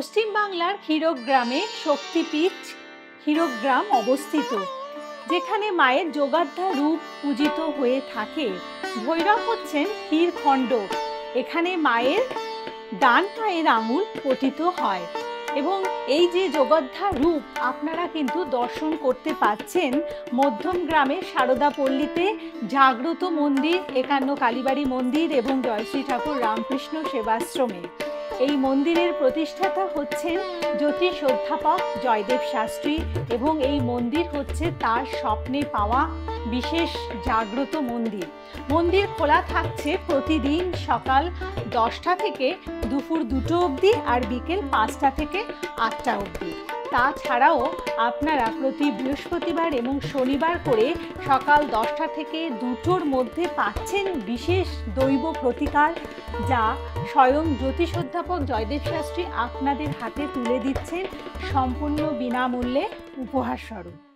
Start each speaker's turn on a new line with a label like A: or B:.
A: পশ্চিম বাংলার ক্ষীরগ্রামে শক্তিপীঠ ক্ষীরগ্রাম অবস্থিত, যেখানে মায়ের যোগাধ্যা রূপ পূজিত হয়ে থাকে। ভৈরব হচ্ছেন ক্ষীরখণ্ড। এখানে মায়ের ডান পায়ের আঙুল পতিত হয় এবং এই যে যোগাধ্যা রূপ আপনারা কিন্তু দর্শন করতে পাচ্ছেন মধ্যমগ্রামে সারদাপল্লীতে জাগ্রত মন্দির, 51 কালীবাড়ি মন্দির এবং জয়শ্রী ঠাকুর রামকৃষ্ণ সেবাশ্রমে। এই মন্দিরের প্রতিষ্ঠাতা হচ্ছেন জ্যোতিষ অধ্যাপক জয়দেব শাস্ত্রী এবং এই মন্দির হচ্ছে তার স্বপ্নে পাওয়া বিশেষ জাগ্রত মন্দির। মন্দির খোলা থাকছে প্রতিদিন সকাল 10টা থেকে দুপুর 2টো অবধি আর বিকেল 5টা থেকে 8টা অবধি। তাছাড়াও আপনারা প্রতি বৃহস্পতিবার এবং শনিবার করে সকাল 10টা থেকে 2টোর মধ্যে পাচ্ছেন বিশেষ দৈব প্রতিকার, যা স্বয়ং জ্যোতিষ অধ্যাপক জয়দেব শাস্ত্রী আপনাদের হাতে তুলে দিচ্ছেন সম্পূর্ণ বিনামূল্যে উপহার স্বরূপ।